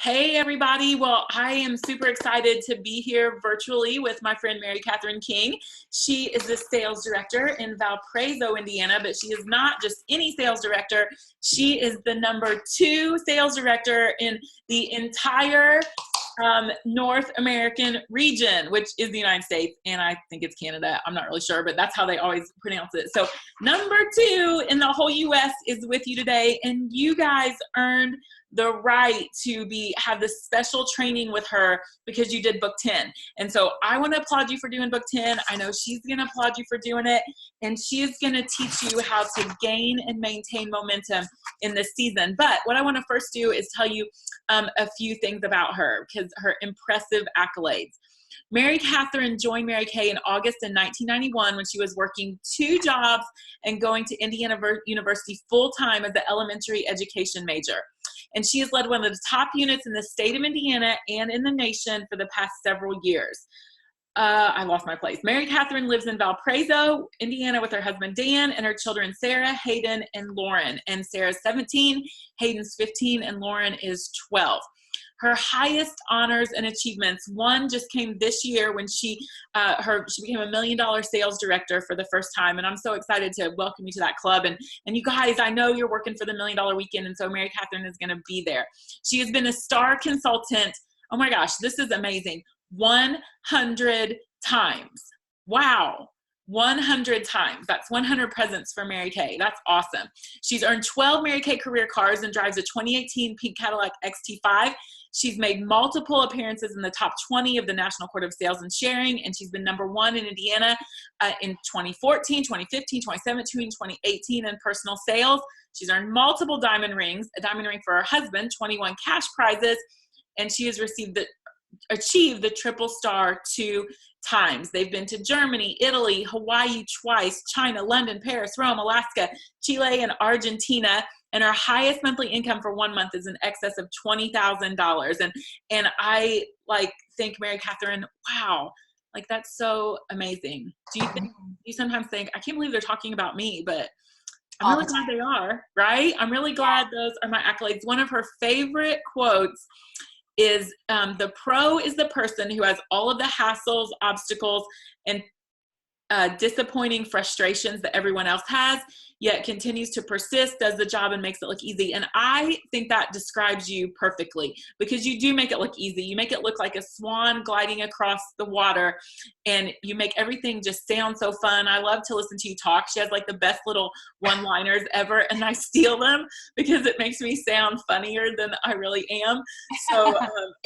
Hey, everybody. Well, I am super excited to be here virtually with my friend Mary Kathyrn King. She is the sales director in Valparaiso, Indiana, but she is not just any sales director. She is the #2 sales director in the entire North American region, which is the United States, and I think it's Canada. I'm not really sure, but that's how they always pronounce it. So #2 in the whole US is with you today, and you guys earned the right to have this special training with her because you did book 10. And so I want to applaud you for doing book 10. I know she's going to applaud you for doing it, and she is going to teach you how to gain and maintain momentum in this season. But what I want to first do is tell you a few things about her, because her impressive accolades. Mary Kathyrn joined Mary Kay in August in 1991 when she was working 2 jobs and going to Indiana University full-time as an elementary education major. And she has led one of the top units in the state of Indiana and in the nation for the past several years. I lost my place. Mary Kathyrn lives in Valparaiso, Indiana with her husband Dan and her children Sarah, Hayden, and Lauren. And Sarah's 17, Hayden's 15, and Lauren is 12. Her highest honors and achievements, one just came this year when she became a $1 million sales director for the first time. And I'm so excited to welcome you to that club. And you guys, I know you're working for the $1 Million Weekend, and so Mary Kathyrn is going to be there. She has been a star consultant. Oh my gosh, this is amazing. 100 times. Wow. 100 times. That's 100 presents for Mary Kay. That's awesome. She's earned 12 Mary Kay career cars and drives a 2018 pink Cadillac XT5. She's made multiple appearances in the top 20 of the National Court of Sales and Sharing, and she's been #1 in Indiana in 2014, 2015, 2017, 2018 in personal sales. She's earned multiple diamond rings, a diamond ring for her husband, 21 cash prizes, and she has achieved the triple star 2 times. They've been to Germany, Italy, Hawaii twice, China, London, Paris, Rome, Alaska, Chile, and Argentina. And her highest monthly income for 1 month is in excess of $20,000. And I think Mary Kathyrn, wow, that's so amazing. Do you sometimes think, I can't believe they're talking about me, but I'm really glad they are, right? I'm really glad those are my accolades. One of her favorite quotes is the pro is the person who has all of the hassles, obstacles, and disappointing frustrations that everyone else has, yet continues to persist, does the job, and makes it look easy. And I think that describes you perfectly, because you do make it look easy. You make it look like a swan gliding across the water, and you make everything just sound so fun. I love to listen to you talk. She has the best little one-liners ever, and I steal them because it makes me sound funnier than I really am. So,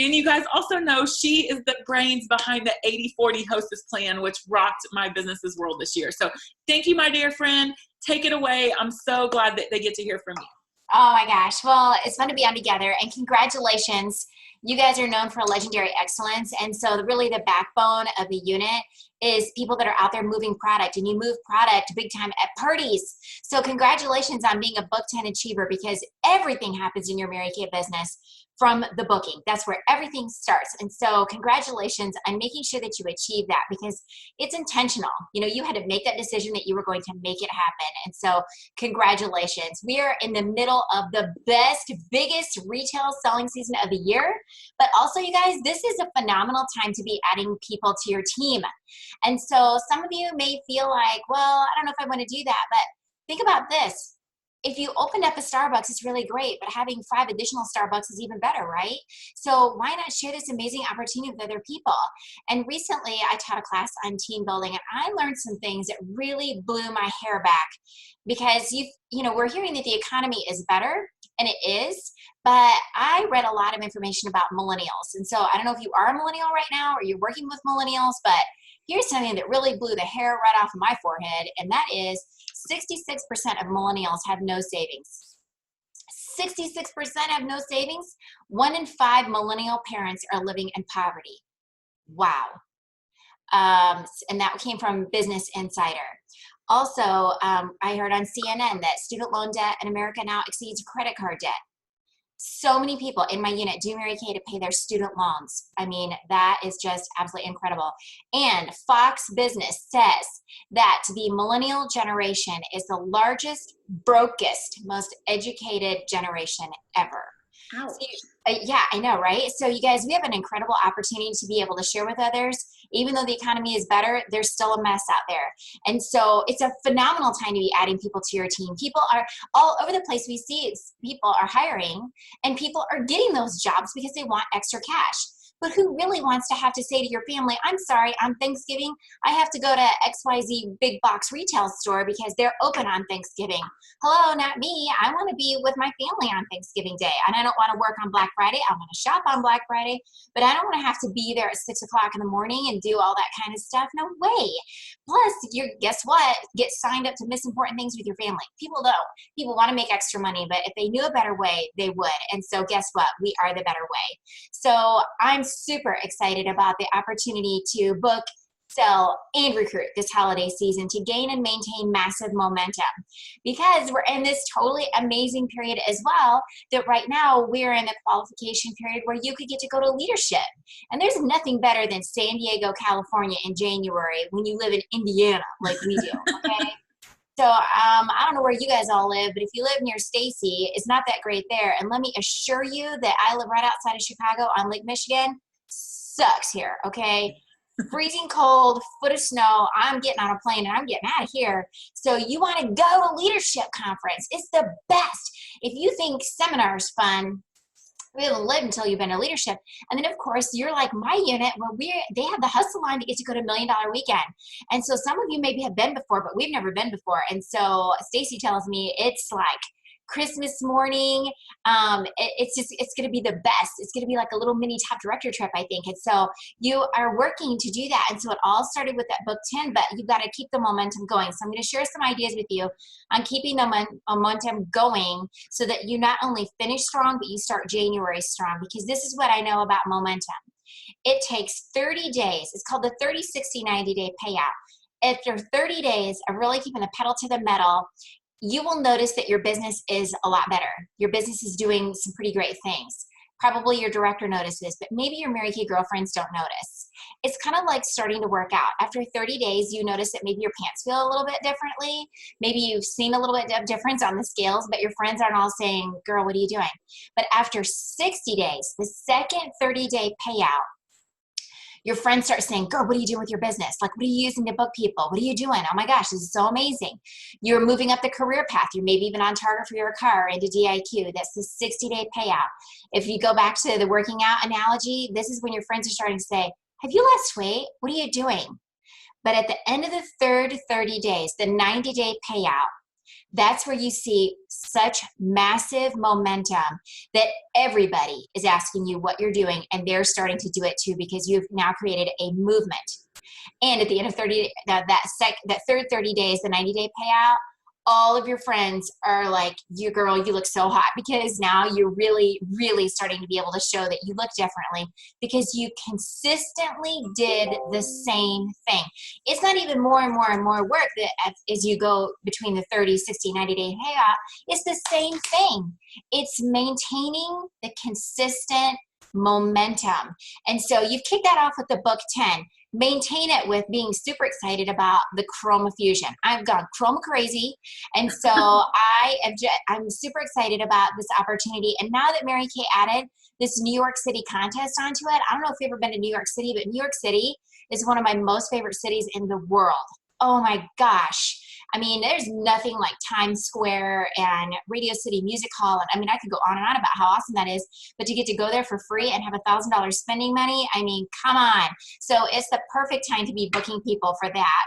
and you guys also know she is the brains behind the 80/40 Hostess Plan, which rocked my business's world this year. So thank you, my dear friend. Take it away. I'm so glad that they get to hear from you. Oh my gosh. Well, it's fun to be on together, and congratulations. You guys are known for legendary excellence. And so really the backbone of the unit is people that are out there moving product, and you move product big time at parties. So congratulations on being a book 10 achiever, because everything happens in your Mary Kay business from the booking. That's where everything starts. And so congratulations on making sure that you achieve that, because it's intentional. You had to make that decision that you were going to make it happen. And so congratulations. We are in the middle of the best, biggest retail selling season of the year. But also, you guys, this is a phenomenal time to be adding people to your team. And so some of you may feel like, well, I don't know if I want to do that. But think about this. If you opened up a Starbucks, it's really great, but having 5 additional Starbucks is even better, right? So why not share this amazing opportunity with other people? And recently I taught a class on team building, and I learned some things that really blew my hair back, because we're hearing that the economy is better, and it is, but I read a lot of information about millennials. And so I don't know if you are a millennial right now or you're working with millennials, but here's something that really blew the hair right off of my forehead, and that is 66% of millennials have no savings. 66% have no savings. 1 in 5 millennial parents are living in poverty. Wow. And that came from Business Insider. Also, I heard on CNN that student loan debt in America now exceeds credit card debt. So many people in my unit do Mary Kay to pay their student loans. I mean, that is just absolutely incredible. And Fox Business says that the millennial generation is the largest, brokest, most educated generation ever. Ouch. Yeah, I know, right? So you guys, we have an incredible opportunity to be able to share with others. Even though the economy is better, there's still a mess out there. And so it's a phenomenal time to be adding people to your team. People are all over the place. We see people are hiring and people are getting those jobs because they want extra cash. But who really wants to have to say to your family, I'm sorry, on Thanksgiving, I have to go to XYZ big box retail store because they're open on Thanksgiving. Hello, not me. I want to be with my family on Thanksgiving Day. And I don't want to work on Black Friday. I want to shop on Black Friday, but I don't want to have to be there at 6 o'clock in the morning and do all that kind of stuff. No way. Plus, guess what? Get signed up to miss important things with your family. People don't. People want to make extra money, but if they knew a better way, they would. And so guess what? We are the better way. So I'm super excited about the opportunity to book, sell, and recruit this holiday season to gain and maintain massive momentum, because we're in this totally amazing period as well, that right now we're in the qualification period where you could get to go to leadership. And there's nothing better than San Diego, California in January when you live in Indiana like we do, okay? So I don't know where you guys all live, but if you live near Stacy, it's not that great there. And let me assure you that I live right outside of Chicago on Lake Michigan. Sucks here, okay? Freezing cold, foot of snow. I'm getting on a plane and I'm getting out of here. So you want to go to leadership conference. It's the best. If you think seminar is fun, we haven't lived until you've been in leadership. And then of course you're like my unit where they have the hustle line to get to go to $1 Million Weekend. And so some of you maybe have been before, but we've never been before. And so Stacy tells me it's like Christmas morning. It's going to be the best. It's going to be like a little mini top director trip, I think. And so you are working to do that. And so it all started with that book 10, but you've got to keep the momentum going. So I'm going to share some ideas with you on keeping the momentum going so that you not only finish strong, but you start January strong, because this is what I know about momentum. It takes 30 days. It's called the 30, 60, 90-day payout. After 30 days of really keeping the pedal to the metal, you will notice that your business is a lot better. Your business is doing some pretty great things. Probably your director notices, but maybe your Mary Kay girlfriends don't notice. It's kind of like starting to work out. After 30 days, you notice that maybe your pants feel a little bit differently. Maybe you've seen a little bit of difference on the scales, but your friends aren't all saying, girl, what are you doing? But after 60 days, the second 30-day payout, your friends start saying, girl, what are you doing with your business? Like, what are you using to book people? What are you doing? Oh my gosh, this is so amazing. You're moving up the career path. You're maybe even on target for your car into DIQ. That's the 60-day payout. If you go back to the working out analogy, this is when your friends are starting to say, have you lost weight? What are you doing? But at the end of the third 30 days, the 90-day payout, that's where you see such massive momentum that everybody is asking you what you're doing, and they're starting to do it too, because you've now created a movement. And at the end of that third 30 days, the 90-day payout, all of your friends are like, you girl, you look so hot, because now you're really, really starting to be able to show that you look differently because you consistently did the same thing. It's not even more and more and more work that as you go between the 30, 60, 90-day payout. It's the same thing. It's maintaining the consistent momentum. And so you've kicked that off with the book 10. Maintain it with being super excited about the Chroma Fusion. I've gone Chroma crazy. And so I'm super excited about this opportunity. And now that Mary Kay added this New York City contest onto it, I don't know if you've ever been to New York City, but New York City is one of my most favorite cities in the world. Oh my gosh. I mean, there's nothing like Times Square and Radio City Music Hall. And I mean, I could go on and on about how awesome that is, but to get to go there for free and have $1,000 spending money, I mean, come on. So it's the perfect time to be booking people for that,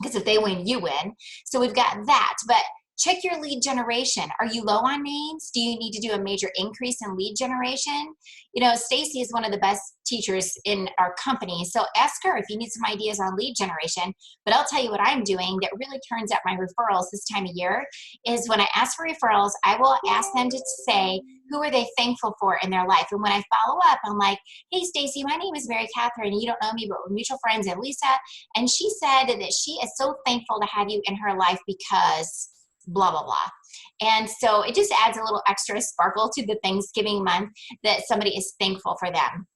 because if they win, you win. So we've got that. But check your lead generation. Are you low on names? Do you need to do a major increase in lead generation? You know, Stacy is one of the best teachers in our company. So ask her if you need some ideas on lead generation. But I'll tell you what I'm doing that really turns up my referrals this time of year is when I ask for referrals, I will ask them to say, who are they thankful for in their life? And when I follow up, I'm like, hey, Stacy, my name is Mary Kathyrn. You don't know me, but we're mutual friends, and Lisa. And she said that she is so thankful to have you in her life because blah, blah, blah. And so it just adds a little extra sparkle to the Thanksgiving month that somebody is thankful for them.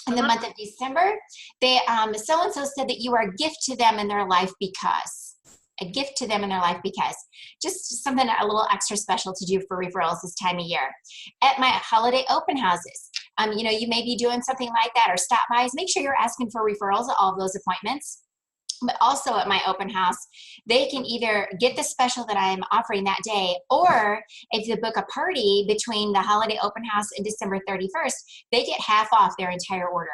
In the month of December, they so-and-so said that you are a gift to them in their life because. a gift to them in their life, because just something a little extra special to do for referrals this time of year. At my holiday open houses, you know, you may be doing something like that, or stop bys. Make sure you're asking for referrals at all of those appointments. But also at my open house, they can either get the special that I'm offering that day, or if you book a party between the holiday open house and December 31st, they get half off their entire order.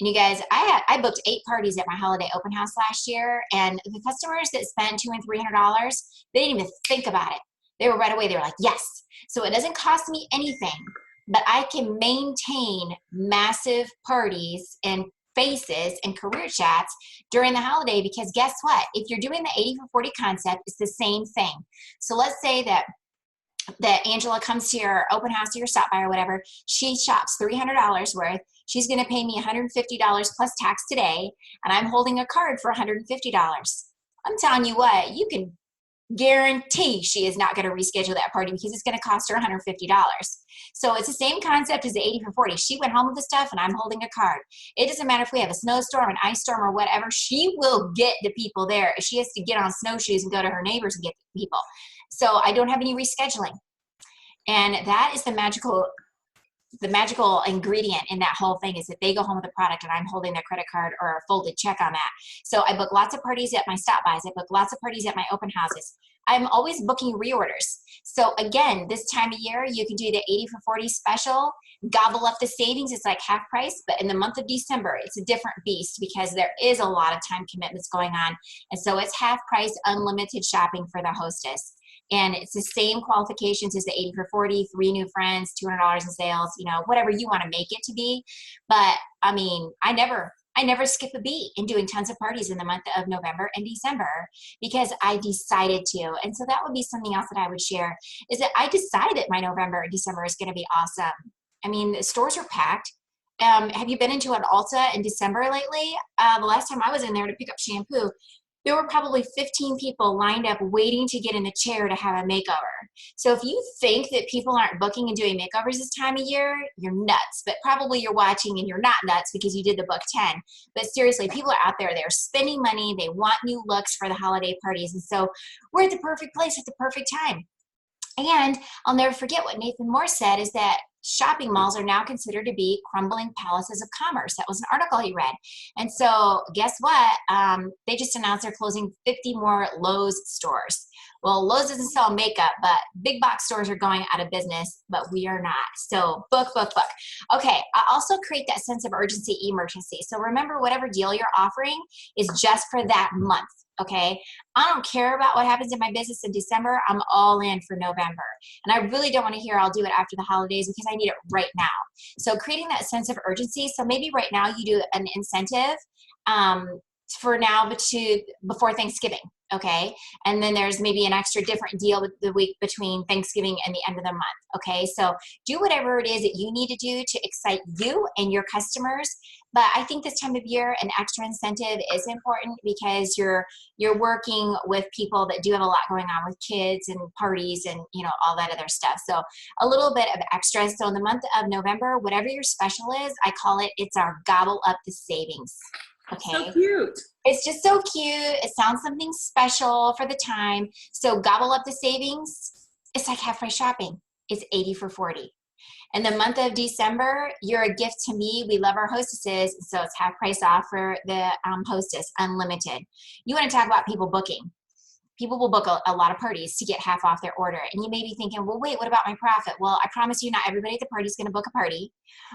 And you guys, I booked 8 parties at my holiday open house last year, and the customers that spent $200 and $300, they didn't even think about it. They were right away, they were like, yes. So it doesn't cost me anything, but I can maintain massive parties and faces and career chats during the holiday, because guess what? If you're doing the 80 for 40 concept, it's the same thing. So let's say that Angela comes to your open house or your stop by or whatever. She shops $300 worth. She's going to pay me $150 plus tax today, and I'm holding a card for $150. I'm telling you what, you can guarantee she is not going to reschedule that party, because it's going to cost her $150. So it's the same concept as the 80 for 40. She went home with the stuff and I'm holding a card. It doesn't matter if we have a snowstorm, an ice storm, or whatever. She will get the people there. She has to get on snowshoes and go to her neighbors and get the people. So I don't have any rescheduling. And that is the magical ingredient in that whole thing, is that they go home with a product and I'm holding their credit card or a folded check on that. So I book lots of parties at my stop bys. I book lots of parties at my open houses. I'm always booking reorders. So again, this time of year, you can do the 80 for 40 special, gobble up the savings. It's like half price, but in the month of December, it's a different beast, because there is a lot of time commitments going on. And so it's half price, unlimited shopping for the hostess. And it's the same qualifications as the 80 for 40, 3 new friends, $200 in sales, you know, whatever you want to make it to be. But I mean, I never skip a beat in doing tons of parties in the month of November and December, because I decided to. And so that would be something else that I would share, is that I decided my November and December is going to be awesome. I mean, the stores are packed. Have you been into an Ulta in December lately? The last time I was in there to pick up shampoo, there were probably 15 people lined up waiting to get in the chair to have a makeover. So if you think that people aren't booking and doing makeovers this time of year, you're nuts. But probably you're watching and you're not nuts, because you did the book 10. But seriously, people are out there, they're spending money, they want new looks for the holiday parties. And so we're at the perfect place at the perfect time. And I'll never forget what Nathan Moore said, is that shopping malls are now considered to be crumbling palaces of commerce. That was an article he read. And so guess what? They just announced they're closing 50 more Lowe's stores. Well, Lowe's doesn't sell makeup, but big box stores are going out of business, but we are not. So book. Okay, I also create that sense of urgency, emergency. So remember, whatever deal you're offering is just for that month. Okay, I don't care about what happens in my business in December. I'm all in for November. And I really don't want to hear I'll do it after the holidays, because I need it right now. So creating that sense of urgency. So maybe right now you do an incentive for now before Thanksgiving. Okay, and then there's maybe an extra different deal the week between Thanksgiving and the end of the month. Okay, so do whatever it is that you need to do to excite you and your customers. But I think this time of year, an extra incentive is important, because you're working with people that do have a lot going on with kids and parties and, you know, all that other stuff. So a little bit of extra. So in the month of November, whatever your special is, I call it's our gobble up the savings. Okay. So cute. It's just so cute. It sounds something special for the time. So gobble up the savings. It's like half price shopping. It's 80 for 40. In the month of December, you're a gift to me. We love our hostesses, so it's half price off for the hostess, unlimited. You want to talk about people booking. People will book a lot of parties to get half off their order. And you may be thinking, well, wait, what about my profit? Well, I promise you, not everybody at the party is going to book a party.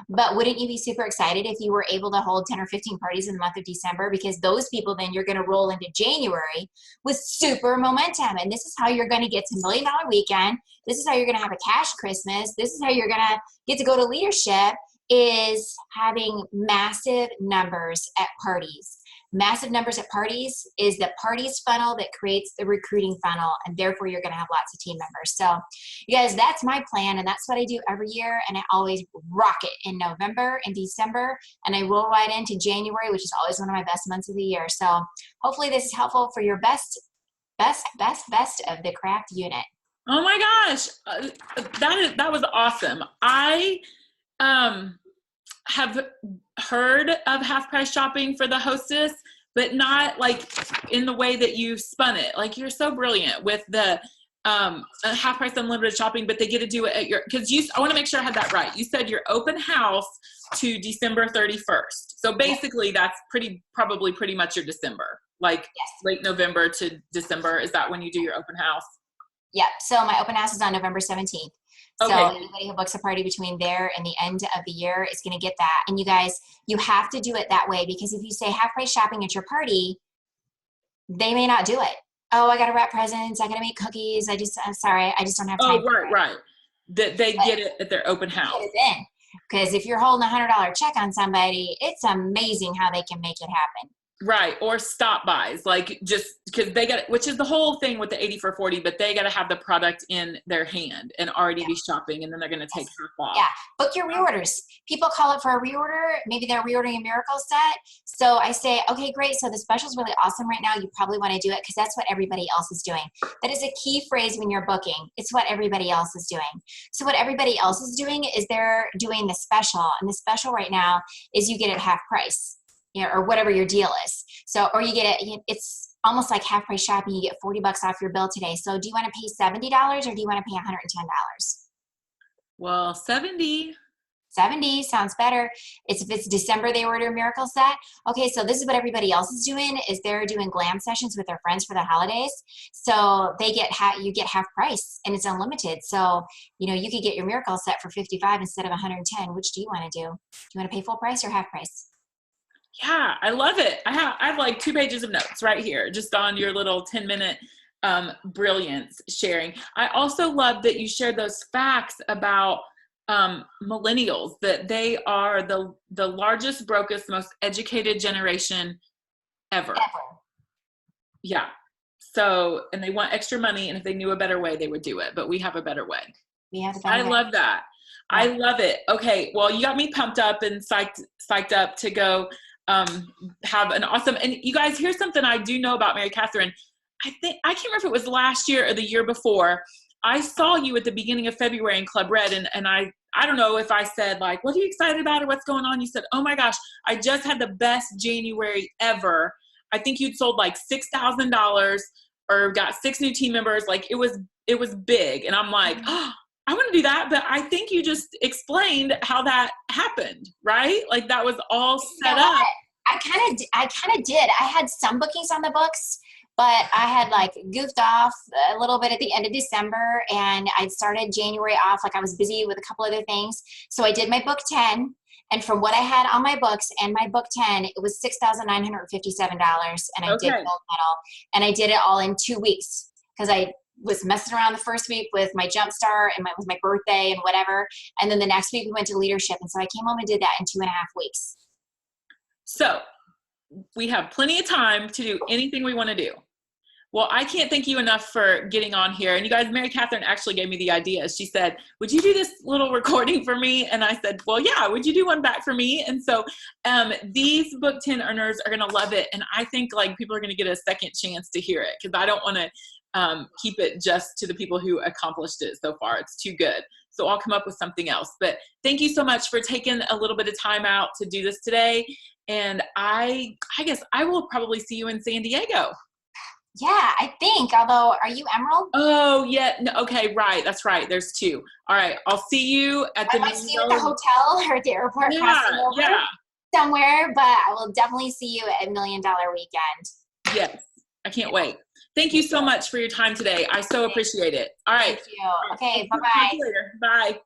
But wouldn't you be super excited if you were able to hold 10 or 15 parties in the month of December? Because those people, then you're going to roll into January with super momentum. And this is how you're going to get to $1 Million Weekend. This is how you're going to have a cash Christmas. This is how you're going to get to go to leadership, is having massive numbers at parties. Massive numbers at parties is the parties funnel that creates the recruiting funnel, and therefore you're going to have lots of team members. So you guys, that's my plan, and that's what I do every year, and I always rock it in November and December, and I roll right into January, which is always one of my best months of the year. So hopefully this is helpful for your best of the craft unit. Oh my gosh, that was awesome. I have heard of half price shopping for the hostess, but not like in the way that you spun it. Like, you're so brilliant with the half price unlimited shopping, but they get to do it at your, because I want to make sure I had that right. You said your open house to December 31st. So basically that's probably pretty much your December, like late November to December. Is that when you do your open house? Yep. So my open house is on November 17th. So Okay. anybody who books a party between there and the end of the year is going to get that. And you guys, you have to do it that way, because if you say half price shopping at your party, they may not do it. Oh, I got to wrap presents. I got to make cookies. I'm sorry. I just don't have time. Oh, right. That they get it at their open house. Get it in. Because if you're holding $100 check on somebody, it's amazing how they can make it happen. Right. Or stop buys, like just because they got it, which is the whole thing with the 80 for 40, but they got to have the product in their hand and already be shopping, and then they're going to take half off. Yeah. Book your reorders. People call it for a reorder. Maybe they're reordering a miracle set. So I say, okay, great. So the special is really awesome right now. You probably want to do it because that's what everybody else is doing. That is a key phrase when you're booking. It's what everybody else is doing. So what everybody else is doing is they're doing the special. And the special right now is you get it half price. You know, or whatever your deal is. So, or you get it, it's almost like half price shopping. You get $40 off your bill today. So do you want to pay $70 or do you want to pay $110? Well, 70 sounds better. If it's December, they order a miracle set. Okay. So this is what everybody else is doing, is they're doing glam sessions with their friends for the holidays. So they get you get half price and it's unlimited. So, you know, you could get your miracle set for 55 instead of 110. Which do you want to do? Do you want to pay full price or half price? Yeah, I love it. I have like 2 pages of notes right here, just on your little 10-minute brilliance sharing. I also love that you shared those facts about millennials, that they are the largest, brokest, most educated generation ever. Yeah. So, and they want extra money, and if they knew a better way, they would do it. But we have a better way. I love that. Yeah. I love it. Okay. Well, you got me pumped up and psyched up to go have an awesome, and you guys, here's something I do know about Mary Kathyrn. I can't remember if it was last year or the year before. I saw you at the beginning of February in Club Red, and I don't know if I said like, what are you excited about or what's going on? You said, oh my gosh, I just had the best January ever. I think you'd sold like $6,000 or got 6 new team members. Like it was big. And I'm like, oh, I want to do that. But I think you just explained how that happened, right? Like that was all set up. I kind of did. I had some bookings on the books, but I had like goofed off a little bit at the end of December, and I started January off like I was busy with a couple other things. So I did my book 10, and from what I had on my books and my book 10, it was $6,957, and I did gold medal, and I did it all in 2 weeks because I was messing around the first week with my jump start and with my birthday and whatever, and then the next week we went to leadership, and so I came home and did that in 2.5 weeks. So we have plenty of time to do anything we want to do. Well, I can't thank you enough for getting on here. And you guys, Mary Kathyrn actually gave me the idea. She said, would you do this little recording for me? And I said, well, yeah, would you do one back for me? And so these book 10 earners are going to love it. And I think like people are going to get a second chance to hear it, because I don't want to keep it just to the people who accomplished it so far. It's too good. So I'll come up with something else. But thank you so much for taking a little bit of time out to do this today. And I guess I will probably see you in San Diego. Yeah, I think. Although, are you Emerald? Oh, yeah. No, okay, right. That's right. There's 2. All right. I'll see you at the. I might see you at the hotel or at the airport. Yeah. Somewhere, but I will definitely see you at $1 Million Weekend. Yes. I can't wait. Thank you so much for your time today. I so appreciate it. All right. Thank you. Okay. Bye-bye. Talk to you later. Bye.